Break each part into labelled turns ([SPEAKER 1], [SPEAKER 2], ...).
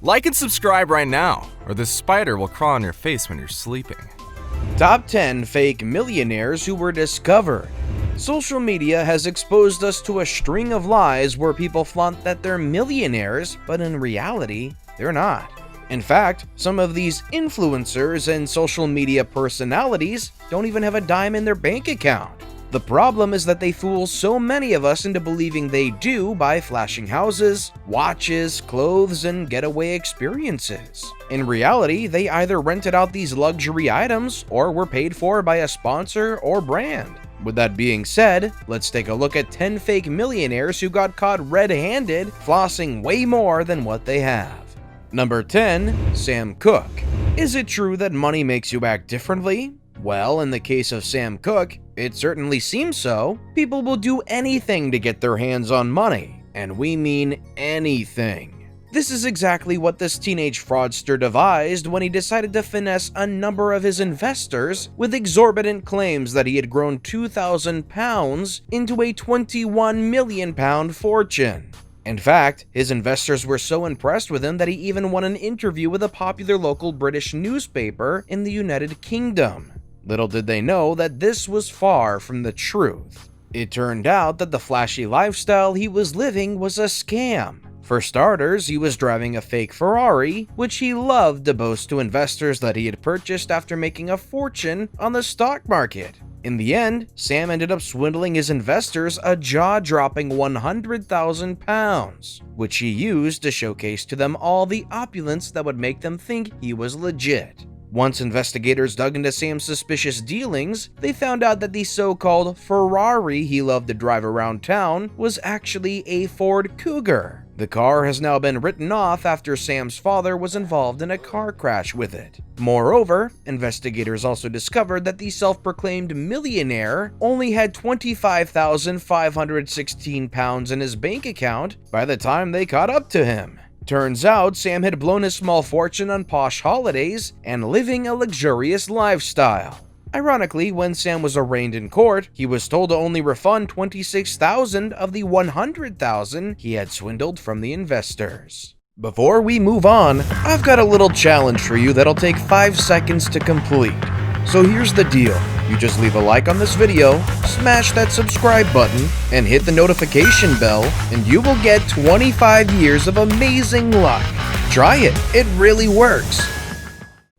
[SPEAKER 1] Like and subscribe right now, or this spider will crawl on your face when you're sleeping.
[SPEAKER 2] Top 10 fake millionaires who were discovered. Social media has exposed us to a string of lies where people flaunt that they're millionaires, but in reality, they're not. In fact, some of these influencers and social media personalities don't even have a dime in their bank account. The problem is that they fool so many of us into believing they do by flashing houses, watches, clothes, and getaway experiences. In reality, they either rented out these luxury items or were paid for by a sponsor or brand. With that being said, let's take a look at 10 fake millionaires who got caught red-handed flossing way more than what they have. Number 10. Sam Cooke. Is it true that money makes you act differently? Well, in the case of Sam Cooke, it certainly seems so. People will do anything to get their hands on money, and we mean anything. This is exactly what this teenage fraudster devised when he decided to finesse a number of his investors with exorbitant claims that he had grown 2,000 pounds into a 21 million pound fortune. In fact, his investors were so impressed with him that he even won an interview with a popular local British newspaper in the United Kingdom. Little did they know that this was far from the truth. It turned out that the flashy lifestyle he was living was a scam. For starters, he was driving a fake Ferrari, which he loved to boast to investors that he had purchased after making a fortune on the stock market. In the end, Sam ended up swindling his investors a jaw-dropping 100,000 pounds, which he used to showcase to them all the opulence that would make them think he was legit. Once investigators dug into Sam's suspicious dealings, they found out that the so-called Ferrari he loved to drive around town was actually a Ford Cougar. The car has now been written off after Sam's father was involved in a car crash with it. Moreover, investigators also discovered that the self-proclaimed millionaire only had 25,516 pounds in his bank account by the time they caught up to him. Turns out, Sam had blown his small fortune on posh holidays and living a luxurious lifestyle. Ironically, when Sam was arraigned in court, he was told to only refund 26,000 of the 100,000 he had swindled from the investors. Before we move on, I've got a little challenge for you that'll take 5 seconds to complete. So here's the deal. You just leave a like on this video, smash that subscribe button, and hit the notification bell, and you will get 25 years of amazing luck. Try it, it really works.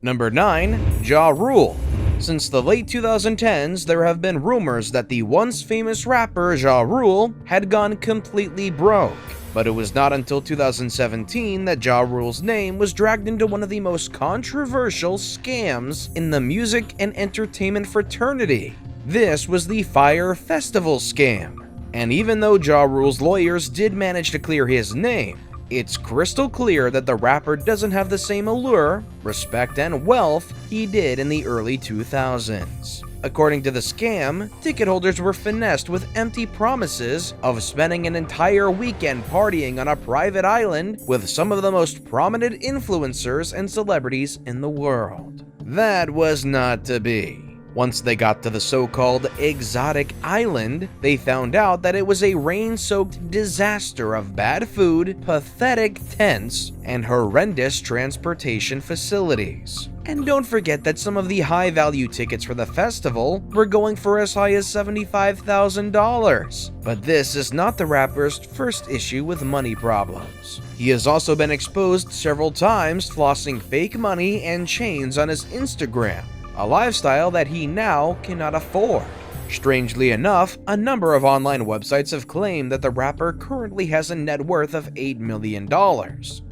[SPEAKER 2] Number 9. Ja Rule. Since the late 2010s, there have been rumors that the once famous rapper Ja Rule had gone completely broke. But it was not until 2017 that Ja Rule's name was dragged into one of the most controversial scams in the music and entertainment fraternity. This was the Fyre Festival scam. And even though Ja Rule's lawyers did manage to clear his name, it's crystal clear that the rapper doesn't have the same allure, respect, and wealth he did in the early 2000s. According to the scam, ticket holders were finessed with empty promises of spending an entire weekend partying on a private island with some of the most prominent influencers and celebrities in the world. That was not to be. Once they got to the so-called exotic island, they found out that it was a rain-soaked disaster of bad food, pathetic tents, and horrendous transportation facilities. And don't forget that some of the high-value tickets for the festival were going for as high as $75,000. But this is not the rapper's first issue with money problems. He has also been exposed several times flossing fake money and chains on his Instagram, a lifestyle that he now cannot afford. Strangely enough, a number of online websites have claimed that the rapper currently has a net worth of $8 million.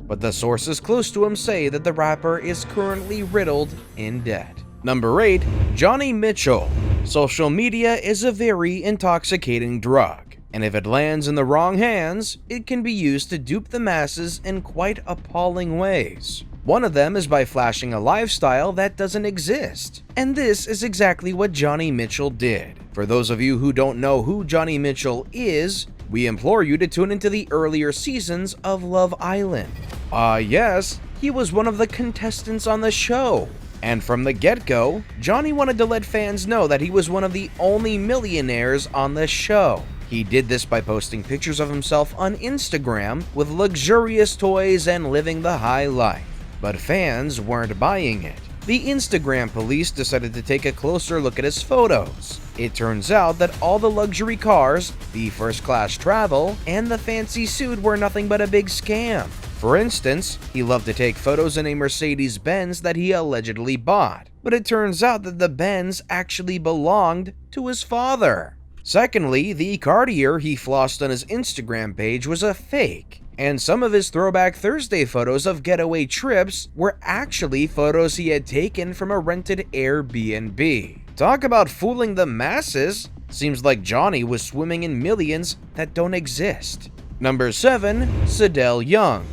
[SPEAKER 2] But the sources close to him say that the rapper is currently riddled in debt. Number 8. Johnny Mitchell. Social media is a very intoxicating drug, and if it lands in the wrong hands, it can be used to dupe the masses in quite appalling ways. One of them is by flashing a lifestyle that doesn't exist. And this is exactly what Johnny Mitchell did. For those of you who don't know who Johnny Mitchell is, we implore you to tune into the earlier seasons of Love Island. Yes, he was one of the contestants on the show. And from the get-go, Johnny wanted to let fans know that he was one of the only millionaires on the show. He did this by posting pictures of himself on Instagram with luxurious toys and living the high life. But fans weren't buying it. The Instagram police decided to take a closer look at his photos. It turns out that all the luxury cars, the first-class travel, and the fancy suit were nothing but a big scam. For instance, he loved to take photos in a Mercedes-Benz that he allegedly bought, but it turns out that the Benz actually belonged to his father. Secondly, the Cartier he flossed on his Instagram page was a fake, and some of his Throwback Thursday photos of getaway trips were actually photos he had taken from a rented Airbnb. Talk about fooling the masses! Seems like Johnny was swimming in millions that don't exist. Number 7. Siddell Young.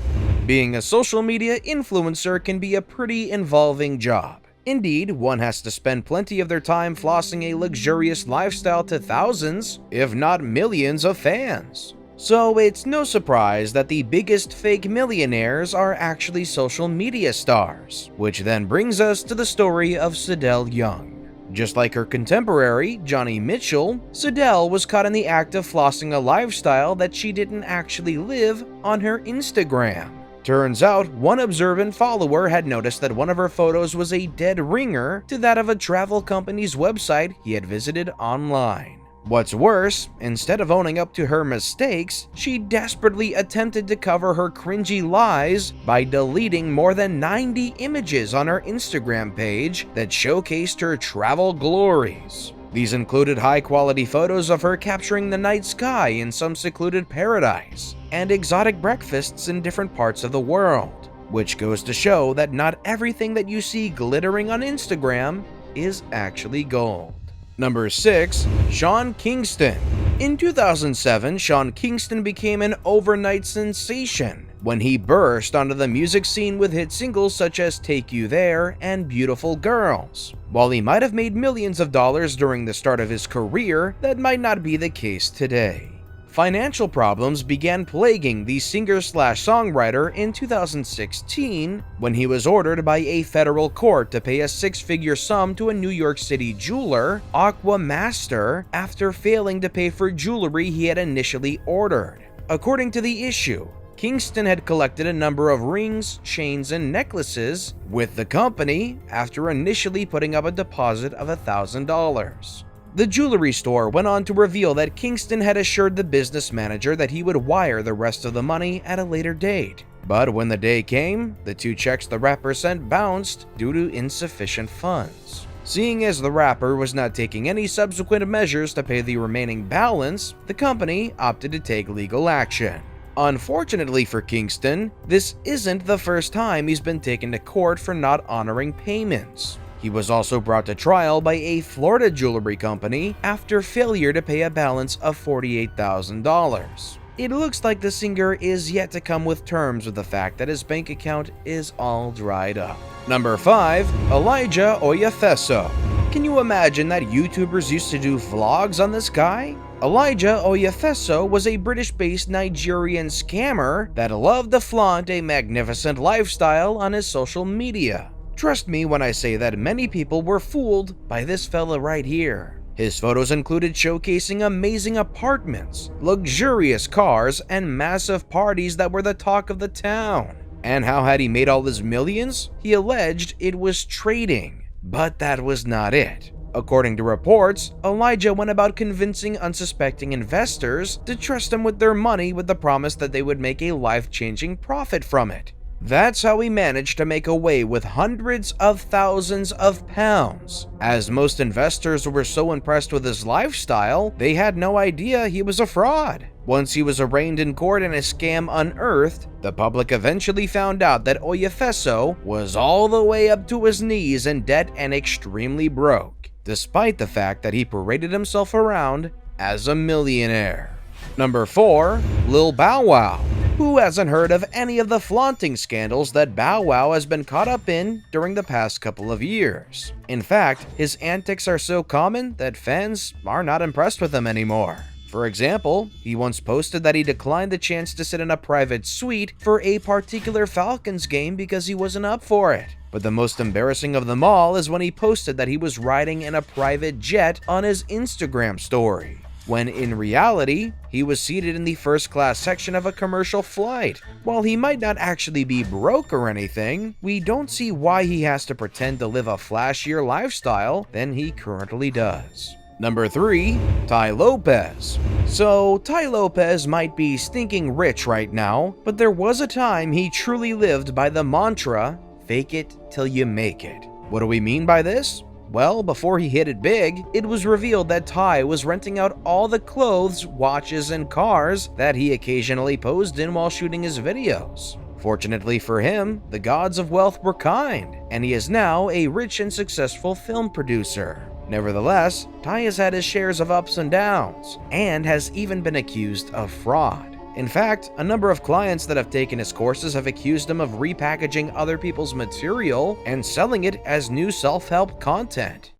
[SPEAKER 2] Being a social media influencer can be a pretty involving job. Indeed, one has to spend plenty of their time flossing a luxurious lifestyle to thousands, if not millions of fans. So it's no surprise that the biggest fake millionaires are actually social media stars, which then brings us to the story of Siddell Young. Just like her contemporary, Johnny Mitchell, Siddell was caught in the act of flossing a lifestyle that she didn't actually live on her Instagram. Turns out, one observant follower had noticed that one of her photos was a dead ringer to that of a travel company's website he had visited online. What's worse, instead of owning up to her mistakes, she desperately attempted to cover her cringy lies by deleting more than 90 images on her Instagram page that showcased her travel glories. These included high-quality photos of her capturing the night sky in some secluded paradise, and exotic breakfasts in different parts of the world, which goes to show that not everything that you see glittering on Instagram is actually gold. Number 6. Sean Kingston. In 2007, Sean Kingston became an overnight sensation when he burst onto the music scene with hit singles such as Take You There and Beautiful Girls. While he might have made millions of dollars during the start of his career, that might not be the case today. Financial problems began plaguing the singer-slash-songwriter in 2016 when he was ordered by a federal court to pay a six-figure sum to a New York City jeweler, Aqua Master, after failing to pay for jewelry he had initially ordered. According to the issue, Kingston had collected a number of rings, chains, and necklaces with the company after initially putting up a deposit of $1,000. The jewelry store went on to reveal that Kingston had assured the business manager that he would wire the rest of the money at a later date. But when the day came, the two checks the rapper sent bounced due to insufficient funds. Seeing as the rapper was not taking any subsequent measures to pay the remaining balance, the company opted to take legal action. Unfortunately for Kingston, this isn't the first time he's been taken to court for not honoring payments. He was also brought to trial by a Florida jewelry company after failure to pay a balance of $48,000. It looks like the singer is yet to come with terms with the fact that his bank account is all dried up. Number 5. Elijah Oyefeso. Can you imagine that YouTubers used to do vlogs on this guy? Elijah Oyefeso was a British-based Nigerian scammer that loved to flaunt a magnificent lifestyle on his social media. Trust me when I say that many people were fooled by this fella right here. His photos included showcasing amazing apartments, luxurious cars, and massive parties that were the talk of the town. And how had he made all his millions? He alleged it was trading, but that was not it. According to reports, Elijah went about convincing unsuspecting investors to trust him with their money with the promise that they would make a life-changing profit from it. That's how he managed to make away with hundreds of thousands of pounds. As most investors were so impressed with his lifestyle, they had no idea he was a fraud. Once he was arraigned in court and his scam unearthed, the public eventually found out that Oyefeso was all the way up to his knees in debt and extremely broke, despite the fact that he paraded himself around as a millionaire. Number 4. Lil Bow Wow. Who hasn't heard of any of the flaunting scandals that Bow Wow has been caught up in during the past couple of years? In fact, his antics are so common that fans are not impressed with him anymore. For example, he once posted that he declined the chance to sit in a private suite for a particular Falcons game because he wasn't up for it. But the most embarrassing of them all is when he posted that he was riding in a private jet on his Instagram story. when in reality, he was seated in the first-class section of a commercial flight. While he might not actually be broke or anything, we don't see why he has to pretend to live a flashier lifestyle than he currently does. Number 3. Tai Lopez. So, Tai Lopez might be stinking rich right now, but there was a time he truly lived by the mantra, fake it till you make it. What do we mean by this? Well, before he hit it big, it was revealed that Tai was renting out all the clothes, watches, and cars that he occasionally posed in while shooting his videos. Fortunately for him, the gods of wealth were kind, and he is now a rich and successful film producer. Nevertheless, Tai has had his shares of ups and downs, and has even been accused of fraud. In fact, a number of clients that have taken his courses have accused him of repackaging other people's material and selling it as new self-help content.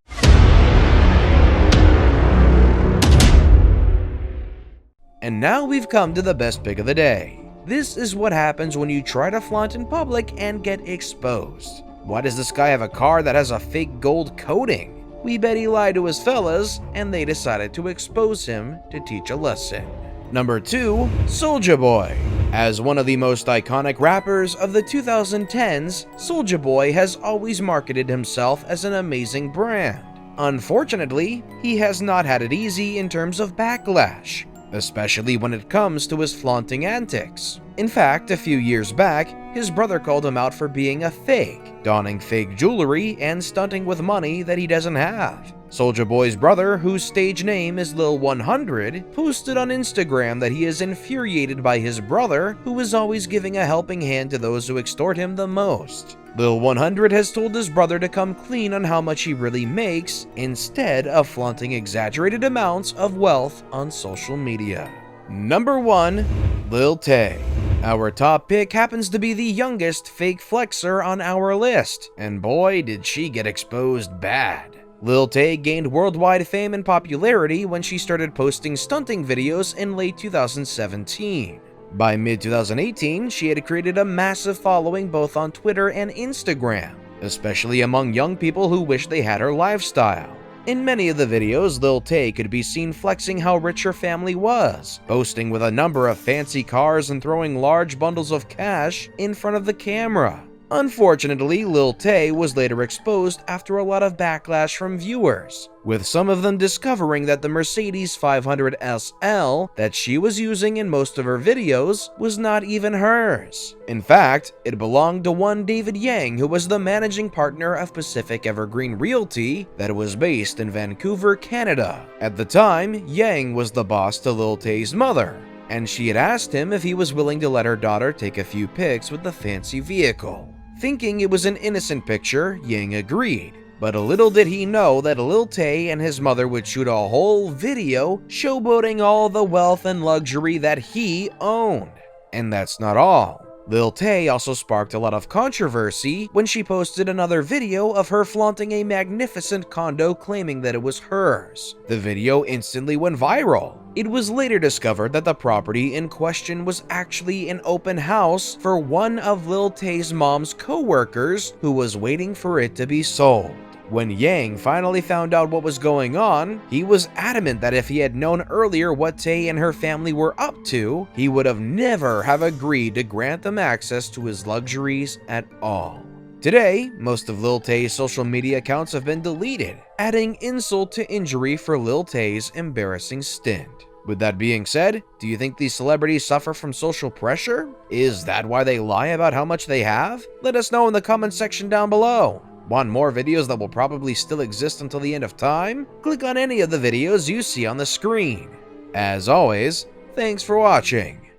[SPEAKER 2] And now we've come to the best pick of the day. This is what happens when you try to flaunt in public and get exposed. Why does this guy have a car that has a fake gold coating? We bet he lied to his fellas, and they decided to expose him to teach a lesson. Number 2. Soulja Boy. As one of the most iconic rappers of the 2010s, Soulja Boy has always marketed himself as an amazing brand. Unfortunately, he has not had it easy in terms of backlash, especially when it comes to his flaunting antics. In fact, a few years back, his brother called him out for being a fake, donning fake jewelry and stunting with money that he doesn't have. Soulja Boy's brother, whose stage name is Lil 100, posted on Instagram that he is infuriated by his brother, who is always giving a helping hand to those who extort him the most. Lil 100 has told his brother to come clean on how much he really makes, instead of flaunting exaggerated amounts of wealth on social media. Number 1. Lil Tay. Our top pick happens to be the youngest fake flexer on our list, and boy did she get exposed bad. Lil Tay gained worldwide fame and popularity when she started posting stunting videos in late 2017. By mid-2018, she had created a massive following both on Twitter and Instagram, especially among young people who wish they had her lifestyle. In many of the videos, Lil Tay could be seen flexing how rich her family was, boasting with a number of fancy cars and throwing large bundles of cash in front of the camera. Unfortunately, Lil Tay was later exposed after a lot of backlash from viewers, with some of them discovering that the Mercedes 500 SL that she was using in most of her videos was not even hers. In fact, it belonged to one David Yang, who was the managing partner of Pacific Evergreen Realty that was based in Vancouver, Canada. At the time, Yang was the boss to Lil Tay's mother, and she had asked him if he was willing to let her daughter take a few pics with the fancy vehicle. Thinking it was an innocent picture, Yang agreed, but little did he know that Lil Tay and his mother would shoot a whole video showboating all the wealth and luxury that he owned. And that's not all. Lil Tay also sparked a lot of controversy when she posted another video of her flaunting a magnificent condo claiming that it was hers. The video instantly went viral. It was later discovered that the property in question was actually an open house for one of Lil Tay's mom's co-workers who was waiting for it to be sold. When Yang finally found out what was going on, he was adamant that if he had known earlier what Tay and her family were up to, he would have never have agreed to grant them access to his luxuries at all. Today, most of Lil Tay's social media accounts have been deleted, adding insult to injury for Lil Tay's embarrassing stint. With that being said, do you think these celebrities suffer from social pressure? Is that why they lie about how much they have? Let us know in the comment section down below. Want more videos that will probably still exist until the end of time? Click on any of the videos you see on the screen. As always, thanks for watching.